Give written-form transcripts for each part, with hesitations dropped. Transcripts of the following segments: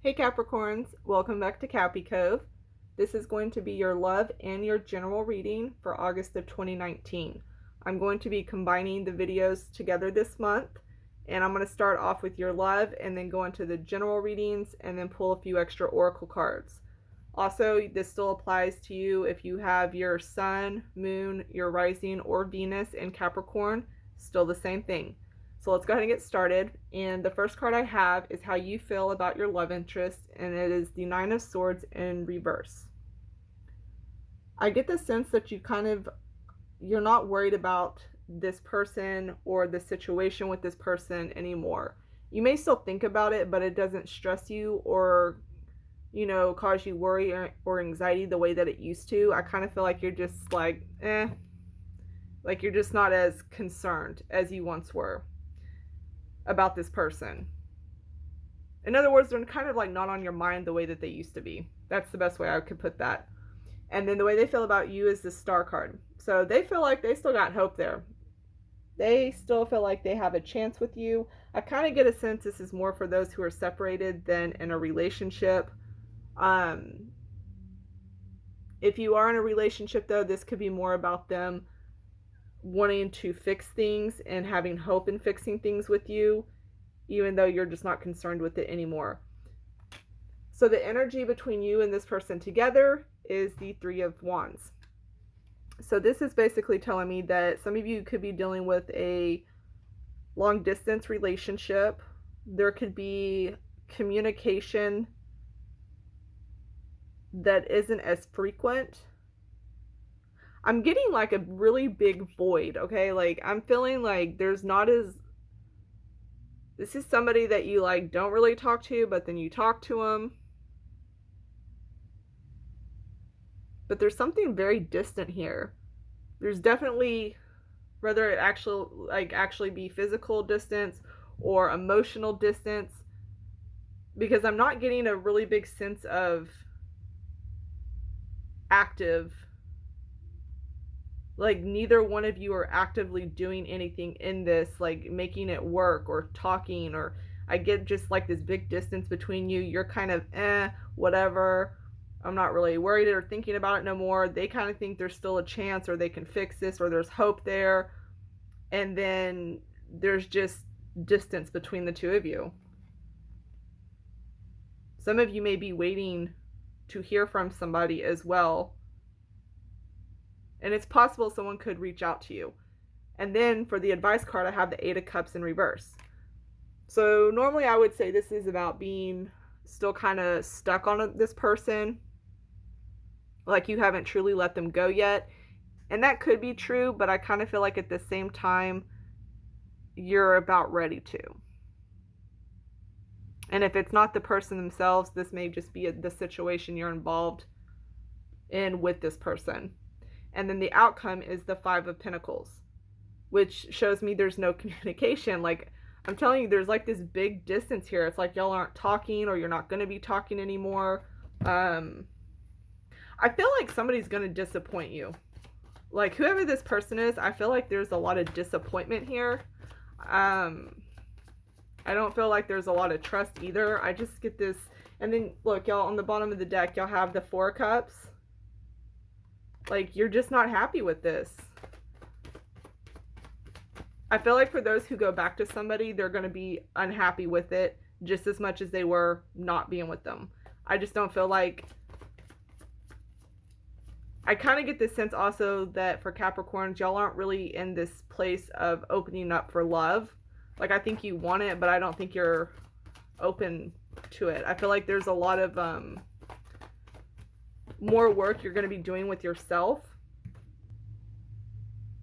Hey Capricorns, welcome back to Cappy Cove. This is going to be your love and your general reading for August of 2019. I'm going to be combining the videos together this month, and I'm going to start off with your love and then go into the general readings and then pull a few extra oracle cards. Also, this still applies to you if you have your sun, moon, your rising, or Venus in Capricorn, still the same thing. So let's go ahead and get started. And the first card I have is how you feel about your love interest, and it is the Nine of Swords in reverse. I get the sense that you're not worried about this person or the situation with this person anymore. You may still think about it, but it doesn't stress you or cause you worry or anxiety the way that it used to. I kind of feel like you're just like you're just not as concerned as you once were about this person. In other words, they're kind of like not on your mind the way that they used to be. That's the best way I could put that. And then the way they feel about you is the Star card. So they feel like they still got hope there. They still feel like they have a chance with you. I kind of get a sense this is more for those who are separated than in a relationship. If you are in a relationship, though, this could be more about them wanting to fix things and having hope in fixing things with you, even though you're just not concerned with it anymore. So the energy between you and this person together is the Three of Wands. So this is basically telling me that some of you could be dealing with a long distance relationship. There could be communication that isn't as frequent. I'm getting like a really big void, okay? Like I'm feeling like there's not as, this is somebody that you like don't really talk to, but then you talk to them. But there's something very distant here. There's definitely, whether it actually be physical distance or emotional distance, because I'm not getting a really big sense of active, like neither one of you are actively doing anything in this, like making it work or talking, or I get just like this big distance between you. You're kind of whatever, I'm not really worried or thinking about it no more. They kind of think there's still a chance, or they can fix this, or there's hope there, and then there's just distance between the two of you. Some of you may be waiting to hear from somebody as well, and it's possible someone could reach out to you. And then for the advice card, I have the Eight of Cups in reverse. So normally I would say this is about being still kind of stuck on this person, like you haven't truly let them go yet. And that could be true, but I kind of feel like at the same time you're about ready to. And if it's not the person themselves, this may just be the situation you're involved in with this person. And then the outcome is the Five of Pentacles, which shows me there's no communication. Like I'm telling you, there's like this big distance here. It's like y'all aren't talking, or you're not going to be talking anymore. I feel like somebody's going to disappoint you. Like whoever this person is, I feel like there's a lot of disappointment here. I don't feel like there's a lot of trust either. I just get this. And then look, y'all, on the bottom of the deck, y'all have the Four of Cups. Like you're just not happy with this. I feel like for those who go back to somebody, they're going to be unhappy with it just as much as they were not being with them. I just don't feel like, I kind of get this sense also that for Capricorns, y'all aren't really in this place of opening up for love. Like I think you want it, but I don't think you're open to it. I feel like there's a lot of more work you're going to be doing with yourself.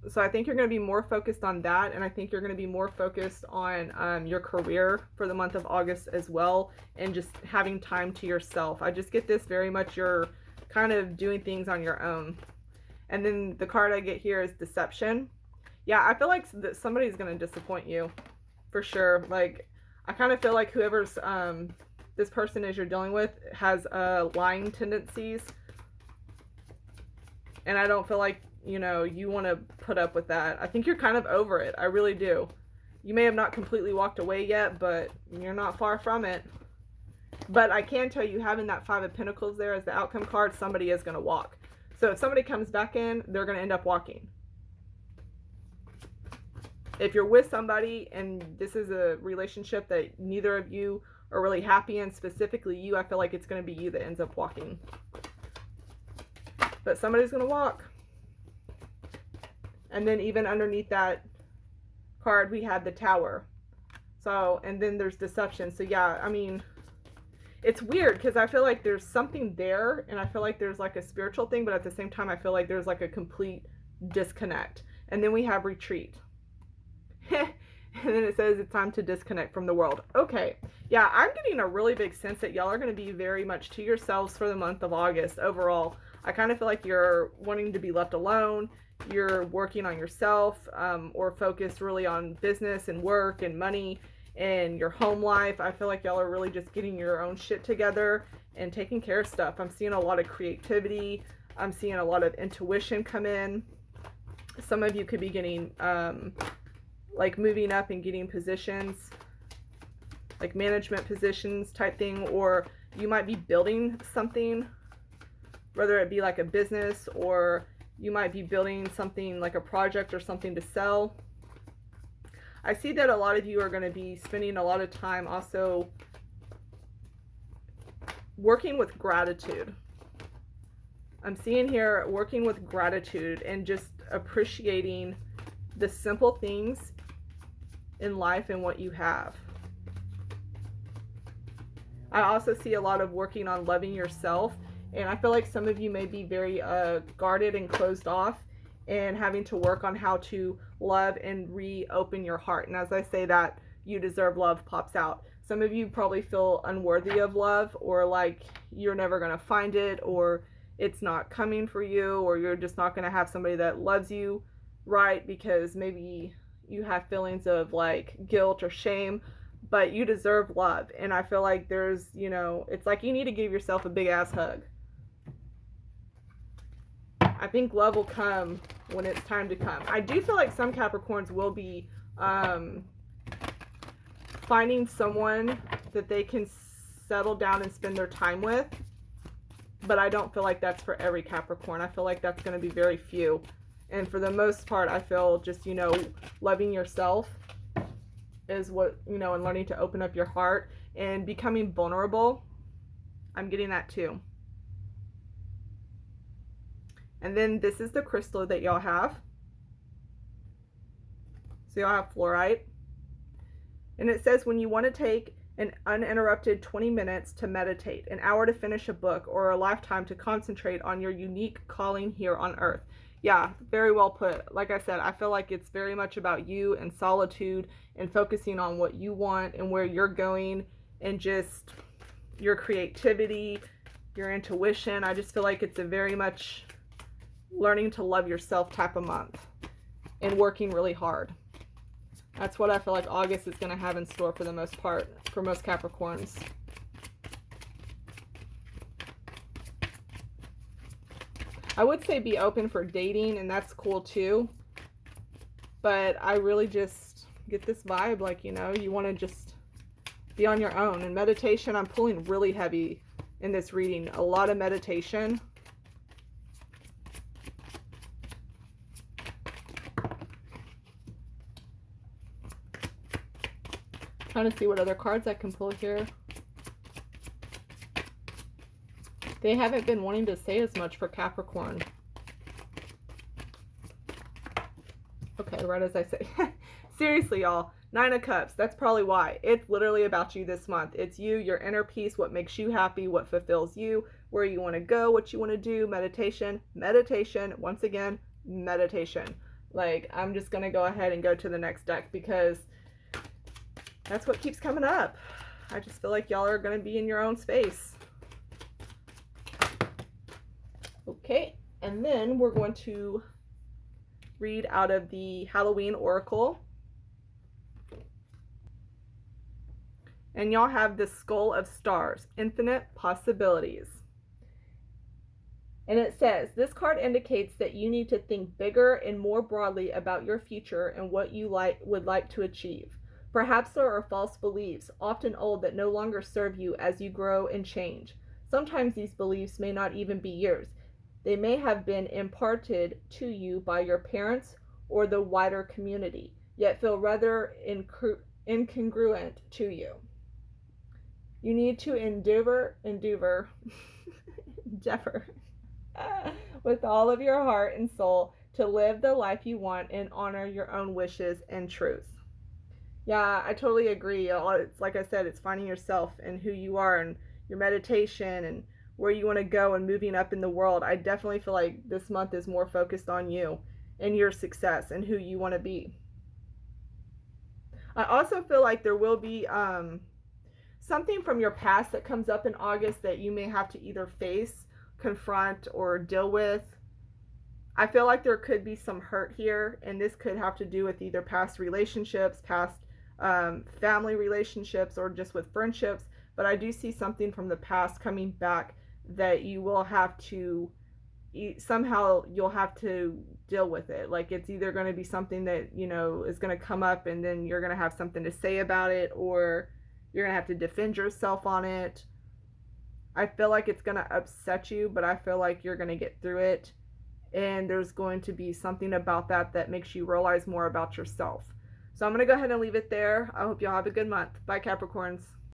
So I think you're going to be more focused on that, and I think you're going to be more focused on your career for the month of August as well, and just having time to yourself. I just get this very much you're kind of doing things on your own. And then the card I get here is Deception. Yeah, I feel like that somebody's going to disappoint you for sure. Like I kind of feel like whoever's this person is you're dealing with has lying tendencies, and I don't feel like you want to put up with that. I think you're kind of over it. I really do. You may have not completely walked away yet, but you're not far from it. But I can tell you, having that Five of Pentacles there as the outcome card, somebody is going to walk. So if somebody comes back in, they're going to end up walking. If you're with somebody and this is a relationship that neither of you are really happy in, specifically you, I feel like it's going to be you that ends up walking. But somebody's going to walk. And then even underneath that card, we had the Tower. So, and then there's deception. So yeah, I mean, it's weird because I feel like there's something there, and I feel like there's like a spiritual thing, but at the same time, I feel like there's like a complete disconnect. And then we have retreat. And then it says it's time to disconnect from the world. Okay. Yeah, I'm getting a really big sense that y'all are going to be very much to yourselves for the month of August overall. I kind of feel like you're wanting to be left alone. You're working on yourself, or focused really on business and work and money and your home life. I feel like y'all are really just getting your own shit together and taking care of stuff. I'm seeing a lot of creativity. I'm seeing a lot of intuition come in. Some of you could be getting, like moving up and getting positions, like management positions type thing, or you might be building something, whether it be like a business, or you might be building something like a project or something to sell. I see that a lot of you are going to be spending a lot of time also working with gratitude. I'm seeing here working with gratitude and just appreciating the simple things in life and what you have. I also see a lot of working on loving yourself, and I feel like some of you may be very guarded and closed off, and having to work on how to love and reopen your heart. And as I say that, you deserve love pops out. Some of you probably feel unworthy of love, or like you're never going to find it, or it's not coming for you, or you're just not going to have somebody that loves you right because maybe you have feelings of like guilt or shame, but you deserve love. And I feel like there's, you know, it's like you need to give yourself a big ass hug. I think love will come when it's time to come. I do feel like some Capricorns will be finding someone that they can settle down and spend their time with, but I don't feel like that's for every Capricorn. I feel like that's going to be very few. And for the most part, I feel just, you know, loving yourself is what, you know, and learning to open up your heart and becoming vulnerable. I'm getting that too. And then this is the crystal that y'all have. So y'all have fluorite. And it says when you want to take an uninterrupted 20 minutes to meditate, an hour to finish a book, or a lifetime to concentrate on your unique calling here on earth. Yeah, very well put. Like I said, I feel like it's very much about you and solitude and focusing on what you want and where you're going and just your creativity, your intuition. I just feel like it's a very much learning to love yourself type of month and working really hard. That's what I feel like August is going to have in store for the most part, for most Capricorns. I would say be open for dating, and that's cool too. But I really just get this vibe, like, you know, you want to just be on your own. And meditation, I'm pulling really heavy in this reading. A lot of meditation. Trying to see what other cards I can pull here. They haven't been wanting to say as much for Capricorn. Okay, right as I say. Seriously, y'all. 9 of Cups. That's probably why. It's literally about you this month. It's you, your inner peace, what makes you happy, what fulfills you, where you want to go, what you want to do, meditation. Meditation. Once again, meditation. Like, I'm just going to go ahead and go to the next deck because that's what keeps coming up. I just feel like y'all are going to be in your own space. Okay, and then we're going to read out of the Halloween Oracle. And y'all have the Skull of Stars, Infinite Possibilities. And it says, this card indicates that you need to think bigger and more broadly about your future and what you would like to achieve. Perhaps there are false beliefs, often old, that no longer serve you as you grow and change. Sometimes these beliefs may not even be yours. They may have been imparted to you by your parents or the wider community, yet feel rather incongruent to you. You need to endeavor with all of your heart and soul to live the life you want and honor your own wishes and truths. Yeah, I totally agree. It's like I said, it's finding yourself and who you are and your meditation and where you want to go and moving up in the world. I definitely feel like this month is more focused on you and your success and who you want to be. I also feel like there will be something from your past that comes up in August that you may have to either face, confront, or deal with. I feel like there could be some hurt here, and this could have to do with either past relationships, past family relationships, or just with friendships. But I do see something from the past coming back that you will have to somehow you'll have to deal with it. Like it's either going to be something that is going to come up, and then you're going to have something to say about it, or you're going to have to defend yourself on it. I feel like it's going to upset you, but I feel like you're going to get through it. And there's going to be something about that makes you realize more about yourself. So I'm going to go ahead and leave it there. I hope y'all have a good month. Bye, Capricorns.